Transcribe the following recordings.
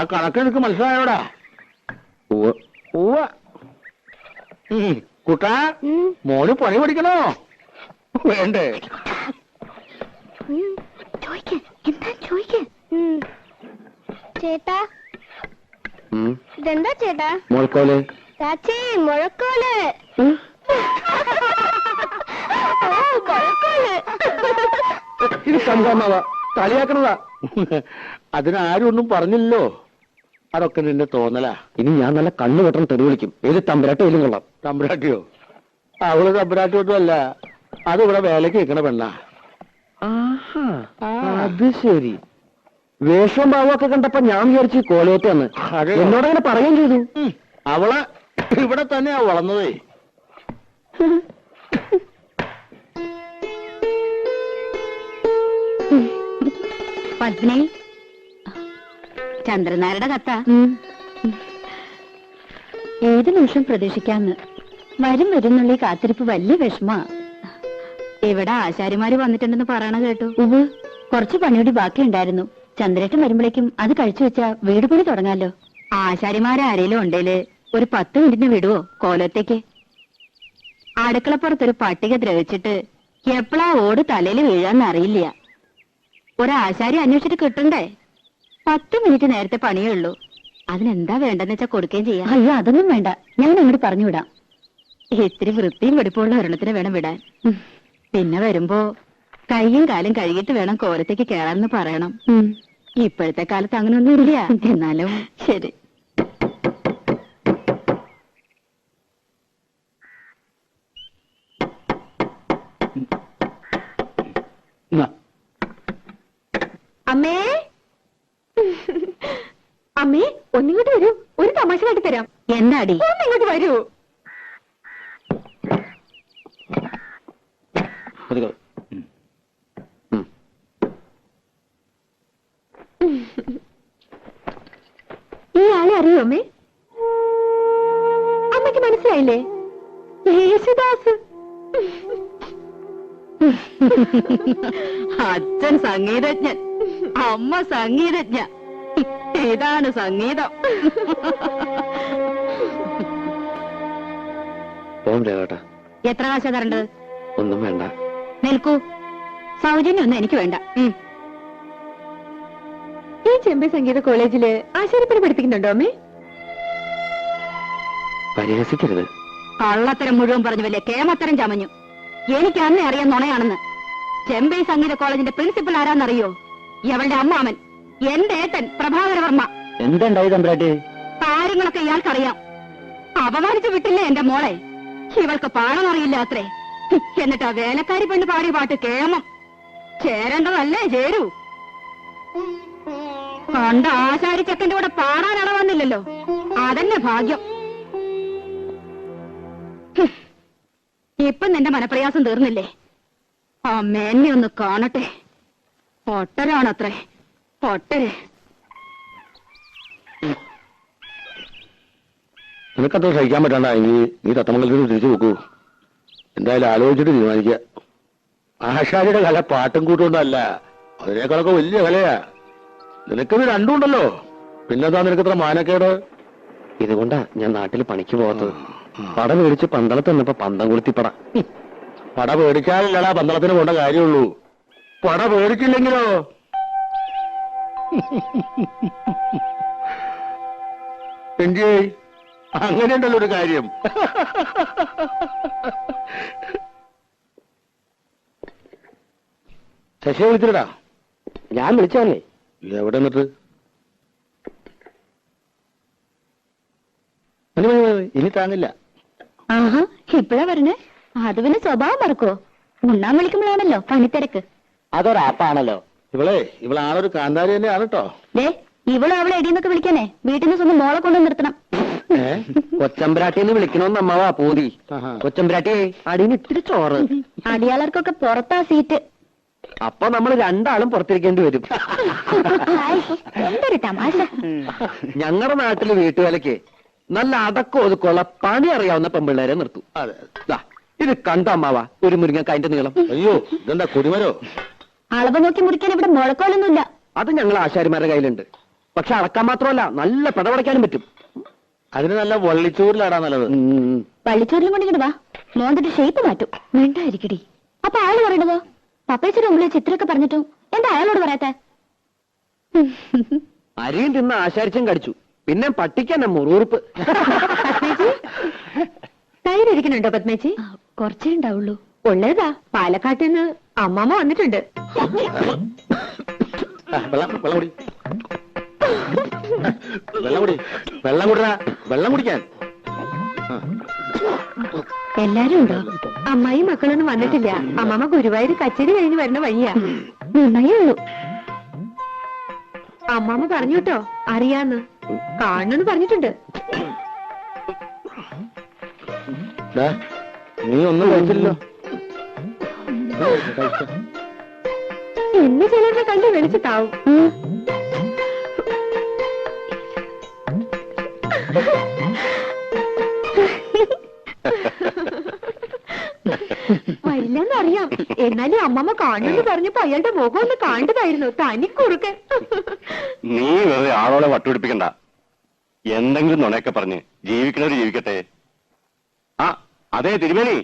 ആ കണക്ക് എനിക്ക് മനസ്സിലായോടാ? കുട്ടാ, മോന് പണി പഠിക്കണോ വേണ്ടേ? ചേട്ടാ, ഇതെന്താ ചേട്ടാ? മുഴക്കോല്. ചാച്ചി, മുഴക്കോല്. ഇത് സംഭവമാവാ, കളിയാക്കണതാ. അതിനാരും ഒന്നും പറഞ്ഞില്ലല്ലോ. അതൊക്കെ നിന്റെ തോന്നലാ. ഇനി ഞാൻ നല്ല കണ്ണു വെട്ടം തെറി വിളിക്കും. ഏത് തമ്പുരാട്ടിയിലും കൊള്ളാം. തമ്പുരാട്ടിയോ? അവള് തമ്പുരാട്ടി ഒന്നും അല്ല, അത് ഇവിടെ വേലക്ക് വെക്കണ പെണ്ണാ. അത് ശരി. വേഷവും ഭാവമൊക്കെ കണ്ടപ്പോ ഞാൻ വിചാരിച്ചു കോലോത്താന്ന്. എന്നോടങ്ങനെ പറയുകയും ചെയ്തു. അവള് ഇവിടെ തന്നെയാ വളർന്നതേ. പത്നി, ചന്ദ്രനാരുടെ കത്ത. ഏത് നിമിഷം പ്രതീക്ഷിക്കാന്ന്. വരുന്നുള്ള കാത്തിരിപ്പ് വലിയ വിഷമാ. ഇവിടെ ആശാരിമാര് വന്നിട്ടുണ്ടെന്ന് പറയണ കേട്ടു. കുറച്ച് പണിയൂടി ബാക്കിയുണ്ടായിരുന്നു. ചന്ദ്രേട്ടൻ വരുമ്പോഴേക്കും അത് കഴിച്ചു വെച്ചാ വീട് പണി തുടങ്ങാലോ. ആശാരിമാരാരേലും ഉണ്ടേല് ഒരു 10 മിനിറ്റിന് വിടുവോ കോലത്തേക്ക്? അടുക്കളപ്പുറത്തൊരു പട്ടിക ദ്രവിച്ചിട്ട് എപ്പോഴാ ഓട് തലയിൽ വീഴാന്നറിയില്ല. ഒരാശാരി അന്വേഷിച്ചിട്ട് കിട്ടണ്ടേ? 10 മിനിറ്റ് നേരത്തെ പണിയേ ഉള്ളൂ. അതിനെന്താ വേണ്ടെന്ന് വെച്ചാ കൊടുക്കുകയും ചെയ്യാം. അയ്യോ, അതൊന്നും വേണ്ട, ഞാൻ അങ്ങോട്ട് പറഞ്ഞു വിടാം. ഇത്തിരി വൃത്തിയും വെടിപ്പുള്ള ഒരെണ്ണത്തിന് വേണം വിടാൻ. പിന്നെ വരുമ്പോ കൈയും കാലും കഴുകിയിട്ട് വേണം കോലത്തേക്ക് കേറാന്ന് പറയണം. ഇപ്പോഴത്തെ കാലത്ത് അങ്ങനൊന്നും ഇല്ല. എന്നാലും ശരി. അമ്മേ, അമ്മേ, ഒന്നിങ്ങോട്ട് വരൂ. ഒരു തമാശ കാട്ടി തരാം. എന്താടി? ഒന്നിങ്ങോട്ട് വരൂ. ഈ ആളെ അറിയോ അമ്മേ? അമ്മയ്ക്ക് മനസ്സിലായില്ലേ? യേശുദാസ്. അച്ഛൻ സംഗീതജ്ഞൻ, അമ്മ സംഗീതജ്ഞ. ഇതാണ് സംഗീതം. എത്ര കാശ തരേണ്ടത്? ഒന്നും വേണ്ട. നിൽക്കൂ. സൗജന്യൊന്നും എനിക്ക് വേണ്ട. ഈ ചെമ്പൈ സംഗീത കോളേജില് ആശാരിപ്പണി പഠിപ്പിക്കുന്നുണ്ടോ അമ്മേ? പരിഹസിക്കരുത്. കള്ളത്തരം മുഴുവൻ പറഞ്ഞു വലിയ കേമത്തരം ചമഞ്ഞു. എനിക്ക് അന്നേ അറിയാൻ നുണയാണെന്ന്. ചെമ്പൈ സംഗീത കോളേജിന്റെ പ്രിൻസിപ്പൽ ആരാന്നറിയോ? ഇവളുടെ അമ്മാമൻ, എന്റെ ഏട്ടൻ പ്രഭാകരവർമ്മ. എന്തുണ്ടായി തമ്പ്രാട്ടി? കാര്യങ്ങളൊക്കെ ഇയാൾക്കറിയാം. അപമാനിച്ചു വിട്ടില്ലേ എന്റെ മോളെ? ഇവൾക്ക് പാടമറിയില്ല അത്രേ. എന്നിട്ട് ആ വേലക്കാരി പെണ്ണ് പാടിയ പാട്ട് കേമം. ചേരേണ്ടതല്ലേ ചേരൂ. കണ്ട ആശാരി ചെക്കന്റെ കൂടെ പാടാനട വന്നില്ലല്ലോ, അതന്നെ ഭാഗ്യം. ഇപ്പൊ നിന്റെ മനപ്രയാസം തീർന്നില്ലേ? അമ്മേന്നെ ഒന്ന് കാണട്ടെ. ഒട്ടരാണത്രേ, ഒട്ടര്. നിനക്കത്ര സഹിക്കാൻ പറ്റണ്ടെങ്കിൽ നീ തത്തമംഗലത്തിന് തിരിച്ചു നോക്കൂ. എന്തായാലും ആലോചിച്ചിട്ട് തീരുമാനിക്കുക. ആശാരിയുടെ കല പാട്ടും കൂട്ടുകൊണ്ടല്ല, അതിനേക്കാളൊക്കെ വലിയ കലയാ. നിനക്കിത് രണ്ടും ഉണ്ടല്ലോ, പിന്നെന്താ നിനക്കത്ര മാനക്കേട്? ഇതുകൊണ്ടാ ഞാൻ നാട്ടിൽ പണിക്ക് പോകാത്തത്. പട മേടിച്ച് പന്തളത്ത് നിന്നപ്പോ പന്തം കൊളുത്തിപ്പട. പട പേടിച്ചാലല്ലടാ പന്തളത്തിന് പോണ്ട കാര്യമുള്ളൂ. പട പേടിച്ചില്ലെങ്കിലോ? എന്റെ അങ്ങനെയുണ്ടല്ലോ ഒരു കാര്യം. ശശിയെ വിളിച്ചിട്ടാ? ഞാൻ വിളിച്ചല്ലേ. എവിടെ നിന്നിട്ട്? ഇനി താങ്ങില്ല. ആഹാ, ഇപ്പഴാ പറഞ്ഞേ? അത് പിന്നെ സ്വഭാവം മറക്കോ? ഉണ്ണാൻ വിളിക്കുമ്പോഴാണല്ലോ പണിത്തിരക്ക്. അതൊരാപ്പാണല്ലോ. ഇവളാളൊരു കാന്താരി തന്നെയാണ് കേട്ടോ. ഇവള് അവളെ എടീന്നൊക്കെ വിളിക്കാനേ വീട്ടിൽ നിന്ന് സ്വന്തം മോളെ കൊണ്ടു നിർത്തണം. കൊച്ചമ്പരാട്ടിന്ന് വിളിക്കണോന്ന് അമ്മാവാ പൂതി. കൊച്ചമ്പരാട്ടി, അടിയിൽ ഇത്തിരി ചോറ്. അടിയാളർക്കൊക്കെ പുറത്താ സീറ്റ്. അപ്പൊ നമ്മൾ രണ്ടാളും പുറത്തിരിക്കേണ്ടി വരും. എന്തൊരു തമാശ. ഞങ്ങളുടെ നാട്ടില് വീട്ടുവേലയ്ക്ക് നല്ല അടക്കം ഒതുക്കമുള്ള പണി അറിയാവുന്ന പെമ്പിള്ളേരെ നിർത്തും. ഇത് കണ്ട അമ്മാവാ ഒരു മുരിങ്ങക്കായന്റെ നീളം. അയ്യോ, ഇതെന്താ കുടിമരോ? അളവ് നോക്കി മുറിക്കാൻ ഇവിടെ മുഴക്കോലൊന്നുമില്ല. അത് ഞങ്ങൾ ആശാരിമാരുടെ കയ്യിലുണ്ട്. പക്ഷെ അളക്കാൻ മാത്രമല്ല നല്ല പിടപടയ്ക്കാനും പറ്റും. അതിന് നല്ല വള്ളിച്ചോറിലാടാ നല്ലത്. പള്ളിച്ചോറിലും കൊണ്ടിങ്ങോട്ട് വാ, മോന്തിട്ട് ഷേപ്പ് മാറ്റും. വേണ്ടായിരിക്കടി. അപ്പൊ അയാള് പറയണതോ? പപ്പേച്ചിയുടെ മുമ്പിൽ ചിത്രമൊക്കെ പറഞ്ഞിട്ടും എന്താ അയാളോട് പറയാത്ത? അരിയും തിന്ന് ആശാരിച്ചും കടിച്ചു, പിന്നെ പട്ടിക്കന്നെ മുറുറുപ്പ്. തൈര് ഇരിക്കുന്നുണ്ടോ പത്മേച്ചി? കുറച്ചേ ഉണ്ടാവുള്ളൂ. ഉള്ളതാ, പാലക്കാട്ടിൽ നിന്ന് അമ്മാമ്മ വന്നിട്ടുണ്ട്. വെള്ളം കുടിടാ, വെള്ളം കുടിക്കാൻ. എല്ലാരും ഉണ്ടോ? അമ്മായി മക്കളൊന്നും വന്നിട്ടില്ല. അമ്മാമ്മ ഗുരുവായൂർ കച്ചേരി കഴിഞ്ഞ് വരുന്ന വഴിയാ. നന്നായേ ഉള്ളൂ. അമ്മാമ്മ പറഞ്ഞു കേട്ടോ, അറിയാന്ന് കാണണെന്ന് പറഞ്ഞിട്ടുണ്ട്. നീ ഒന്നും കഴിച്ചില്ലല്ലോ. എന്നെ ചിലരുടെ കണ്ട് വെളിച്ചത്താവും. വരില്ലെന്നറിയാം, എന്നാലും അമ്മമ്മ കാണുമെന്ന് പറഞ്ഞപ്പോ അയാളുടെ മുഖം ഒന്ന് കാണേണ്ടതായിരുന്നു. തനിക്കുറുക്കൻ. നീ വെറുതെ ആളോടെ വട്ടുപിടിപ്പിക്കണ്ട. എന്തെങ്കിലും നുണയൊക്കെ പറഞ്ഞ് ജീവിക്കണവര് ജീവിക്കട്ടെ. ആ അതെ തിരുമേനി,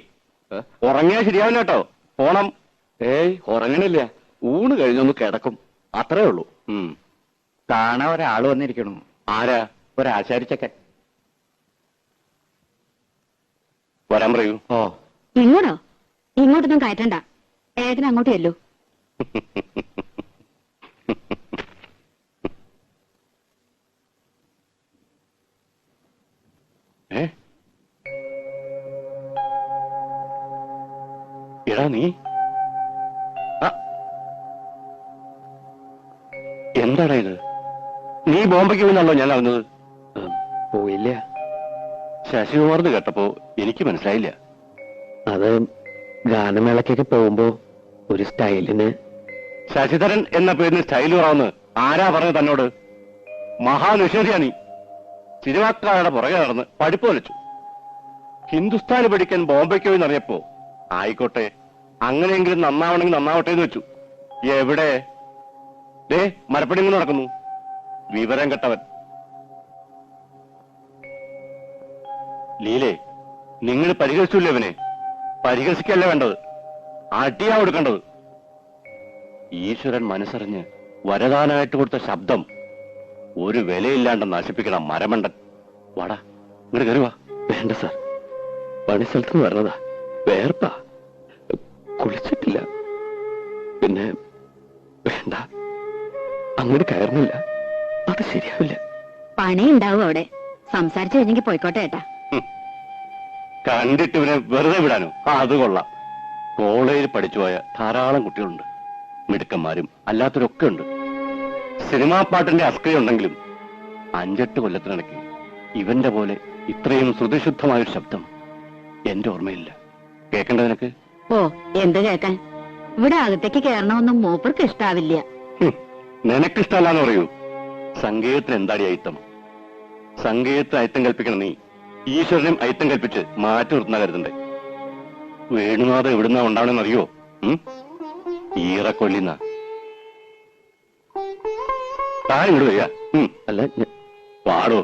ഉറങ്ങിയാൽ ശരിയാവില്ല കേട്ടോ. പോണം. ഏയ് ഉറങ്ങണില്ല, ഊണ് കഴിഞ്ഞൊന്ന് കിടക്കും, അത്രേ ഉള്ളൂ. കാണാൻ ഒരാള് വന്നിരിക്കണു. ആരാ? ഒരാശാരിച്ചൊക്കെ. വരാൻ പറയൂ. ഓ ഇങ്ങോട്ടോ? ഇങ്ങോട്ടൊന്നും കയറ്റണ്ട, ഏട്ടന് അങ്ങോട്ട് ചെല്ലൂ. എടാ നീ എന്താടാ ഇത്? നീ ബോംബെക്ക് പോയിന്നാണല്ലോ ഞാൻ അറിഞ്ഞത്. പോയില്ല. ശശികുമാർന്ന് കേട്ടപ്പോ എനിക്ക് മനസ്സിലായില്ല. അത് ഗാനമേളക്കൊക്കെ പോകുമ്പോ ഒരു സ്റ്റൈലിന്. ശശിധരൻ എന്ന പേരിന് സ്റ്റൈൽ കുറവെന്ന് ആരാ പറഞ്ഞത് തന്നോട്? മഹാനിഷേധിയാ നീ. സിനിമാക്കാരുടെ പുറകെ നടന്ന് പഠിപ്പ് വലിച്ചു. ഹിന്ദുസ്ഥാന് പഠിക്കാൻ ബോംബെക്ക് പോയി എന്നറിയപ്പോ ആയിക്കോട്ടെ, അങ്ങനെയെങ്കിലും നന്നാവണമെങ്കിൽ നന്നാവട്ടെ എന്ന് വെച്ചു. എവിടെ? ദേ മരപ്പണി കൊണ്ട് നടക്കുന്നു, വിവരം കെട്ടവൻ. ലീലേ, നിങ്ങൾ പരിഹസിച്ചില്ലേ അവനെ? പരിഹസിക്കല്ല വേണ്ടത്, അടിയാ കൊടുക്കേണ്ടത്. ഈശ്വരൻ മനസ്സറിഞ്ഞ് വരദാനായിട്ട് കൊടുത്ത ശബ്ദം ഒരു വിലയില്ലാണ്ട് നശിപ്പിക്കണം മരമണ്ടൻ. വാടാ, ഇങ്ങോട്ട് കയറുവാ. വേണ്ട സാർ, പണിസ്ഥലത്ത് നിന്ന് പറഞ്ഞതാ, വേർപ്പാ, കുളിച്ചിട്ടില്ല. പിന്നെ വേണ്ട, അങ്ങോട്ട് കയറുന്നില്ല, അത് ശരിയാവില്ല. പണി ഉണ്ടാവും അവിടെ. സംസാരിച്ചു കഴിഞ്ഞെങ്കിൽ പോയിക്കോട്ടെ ഏട്ടാ. കണ്ടിട്ട് ഇവനെ വെറുതെ വിടാനോ? അത് കൊള്ളാം. കോളേജിൽ പഠിച്ചുപോയ ധാരാളം കുട്ടികളുണ്ട്, മിടുക്കന്മാരും അല്ലാത്തവരൊക്കെ ഉണ്ട്. സിനിമാ പാട്ടിന്റെ അസ്ക്രിയുണ്ടെങ്കിലും 5-8 കൊല്ലത്തിനിടയ്ക്ക് ഇവന്റെ പോലെ ഇത്രയും ശ്രുതിശുദ്ധമായൊരു ശബ്ദം എന്റെ ഓർമ്മയില്ല. കേൾക്കണ്ട നിനക്ക്? ഓ, എന്ത് കേൾക്കാൻ? ഇവിടെ അകത്തേക്ക് കയറണമെന്നും മൂപ്പർക്ക് ഇഷ്ടാവില്ല. നിനക്കിഷ്ടല്ലാന്ന് പറയൂ. സംഗീതത്തിന് എന്താടി അയിത്തം? സംഗീതത്തിന് അയിത്തം കൽപ്പിക്കണം നീ. ഈശ്വരനും അയിത്തം കൽപ്പിച്ച് മാറ്റി നിർത്തുന്ന കരുതണ്ടേ? വേണുനാഥ് എവിടുന്നാ ഉണ്ടാവണമെന്ന് അറിയോ? ഈറക്കൊള്ളിന്ന താൻ ഇങ്ങോട്ട് വരിക. അല്ല പാടോ.